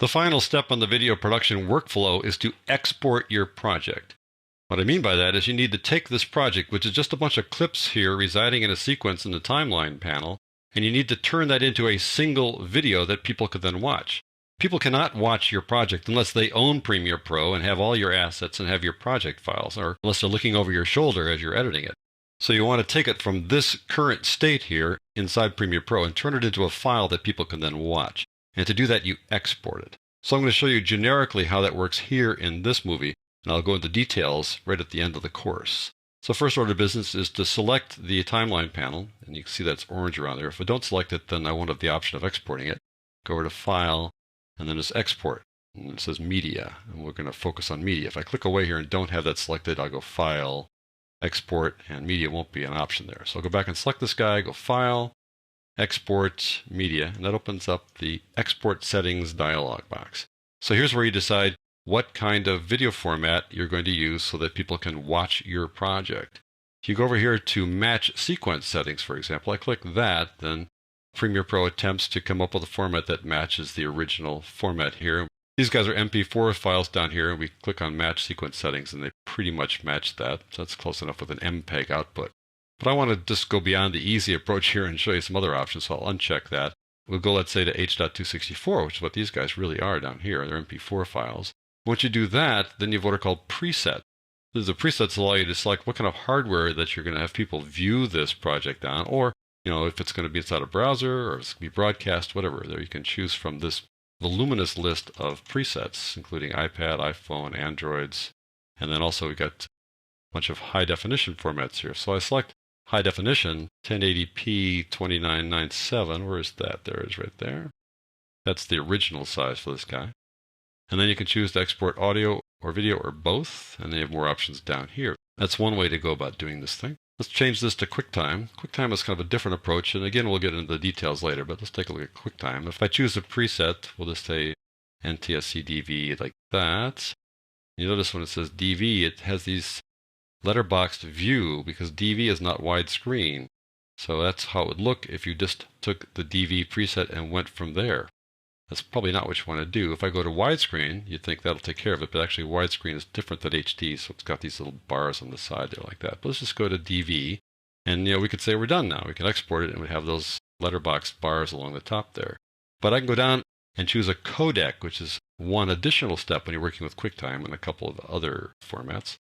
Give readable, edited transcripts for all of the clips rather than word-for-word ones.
The final step on the video production workflow is to export your project. What I mean by that is you need to take this project, which is just a bunch of clips here residing in a sequence in the timeline panel, and you need to turn that into a single video that people could then watch. People cannot watch your project unless they own Premiere Pro and have all your assets and have your project files, or unless they're looking over your shoulder as you're editing it. So you want to take it from this current state here inside Premiere Pro and turn it into a file that people can then watch. And to do that, you export it. So I'm going to show you generically how that works here in this movie, and I'll go into details right at the end of the course. So first order of business is to select the timeline panel, and you can see that's orange around there. If I don't select it, then I won't have the option of exporting it. Go over to File, and then it's Export. And it says Media, and we're going to focus on Media. If I click away here and don't have that selected, I'll go File, Export, and Media won't be an option there. So I'll go back and select this guy, go File, Export, Media, and that opens up the Export Settings dialog box. So here's where you decide what kind of video format you're going to use so that people can watch your project. If you go over here to Match Sequence Settings, for example, I click that, then Premiere Pro attempts to come up with a format that matches the original format here. These guys are MP4 files down here, and we click on Match Sequence Settings, and they pretty much match that. So that's close enough with an MPEG output. But I want to just go beyond the easy approach here and show you some other options, so I'll uncheck that. We'll go, let's say, to H.264, which is what these guys really are down here. They're MP4 files. Once you do that, then you have what are called presets. The presets allow you to select what kind of hardware that you're going to have people view this project on, or if it's going to be inside a browser or if it's going to be broadcast, whatever. There you can choose from this voluminous list of presets, including iPad, iPhone, Androids, and then also we've got a bunch of high definition formats here. So I select high definition, 1080p 2997. Where is that? There it is right there. That's the original size for this guy. And then you can choose to export audio or video or both, and then you have more options down here. That's one way to go about doing this thing. Let's change this to QuickTime. QuickTime is kind of a different approach, and again, we'll get into the details later, but let's take a look at QuickTime. If I choose a preset, we'll just say NTSC DV like that. You notice when it says DV, it has these letterboxed view because DV is not widescreen. So that's how it would look if you just took the DV preset and went from there. That's probably not what you want to do. If I go to widescreen, you'd think that'll take care of it, but actually widescreen is different than HD, so it's got these little bars on the side there like that. But let's just go to DV, and we could say we're done now. We can export it, and we have those letterbox bars along the top there. But I can go down and choose a codec, which is one additional step when you're working with QuickTime and a couple of other formats.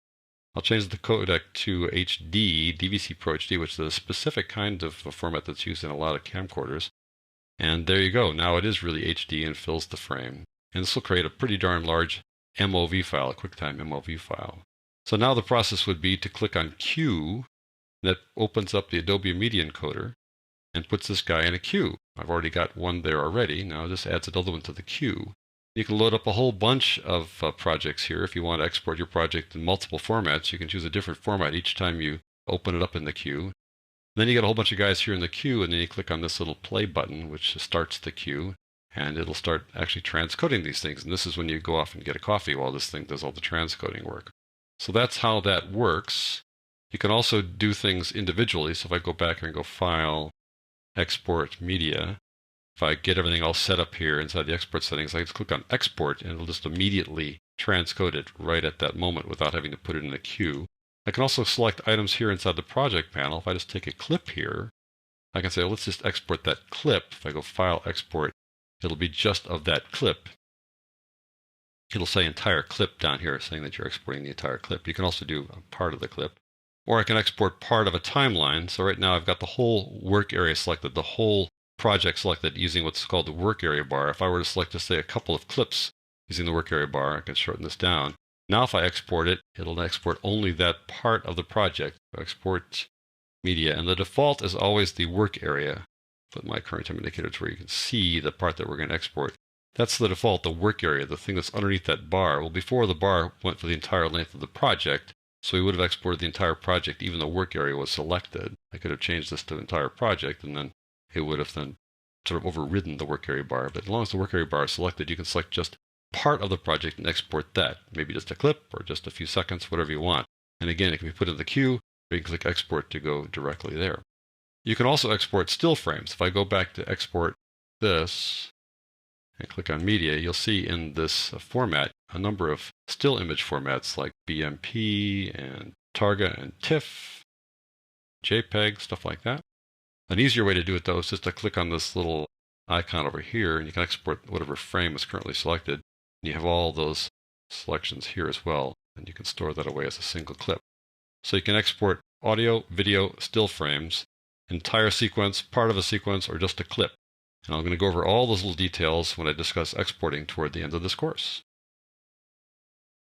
I'll change the codec to HD, DVC Pro HD, which is a specific kind of a format that's used in a lot of camcorders. And there you go. Now it is really HD and fills the frame. And this will create a pretty darn large MOV file, a QuickTime MOV file. So now the process would be to click on Queue. That opens up the Adobe Media Encoder and puts this guy in a queue. I've already got one there already. Now this adds another one to the queue. You can load up a whole bunch of projects here. If you want to export your project in multiple formats, you can choose a different format each time you open it up in the queue. Then you get a whole bunch of guys here in the queue, and then you click on this little play button, which starts the queue, and it'll start actually transcoding these things. And this is when you go off and get a coffee while this thing does all the transcoding work. So that's how that works. You can also do things individually. So if I go back and go File, Export, Media, if I get everything all set up here inside the export settings, I just click on Export, and it'll just immediately transcode it right at that moment without having to put it in a queue. I can also select items here inside the project panel. If I just take a clip here, I can say, well, let's just export that clip. If I go File, Export, it'll be just of that clip. It'll say entire clip down here, saying that you're exporting the entire clip. You can also do a part of the clip. Or I can export part of a timeline. So right now I've got the whole work area selected, the whole project selected using what's called the work area bar. If I were to select, just say, a couple of clips using the work area bar, I can shorten this down. Now if I export it, it'll export only that part of the project. Export media, and the default is always the work area. Put my current time indicator to where you can see the part that we're going to export. That's the default, the work area, the thing that's underneath that bar. Well, before the bar went for the entire length of the project, so we would have exported the entire project even though work area was selected. I could have changed this to the entire project, and then it would have then sort of overridden the work area bar. But as long as the work area bar is selected, you can select just part of the project and export that. Maybe just a clip or just a few seconds, whatever you want. And again, it can be put in the queue, or you can click Export to go directly there. You can also export still frames. If I go back to export this, and click on Media, you'll see in this format a number of still image formats like BMP and Targa and TIFF, JPEG, stuff like that. An easier way to do it, though, is just to click on this little icon over here, and you can export whatever frame is currently selected. And you have all those selections here as well, and you can store that away as a single clip. So you can export audio, video, still frames, entire sequence, part of a sequence, or just a clip. And I'm going to go over all those little details when I discuss exporting toward the end of this course.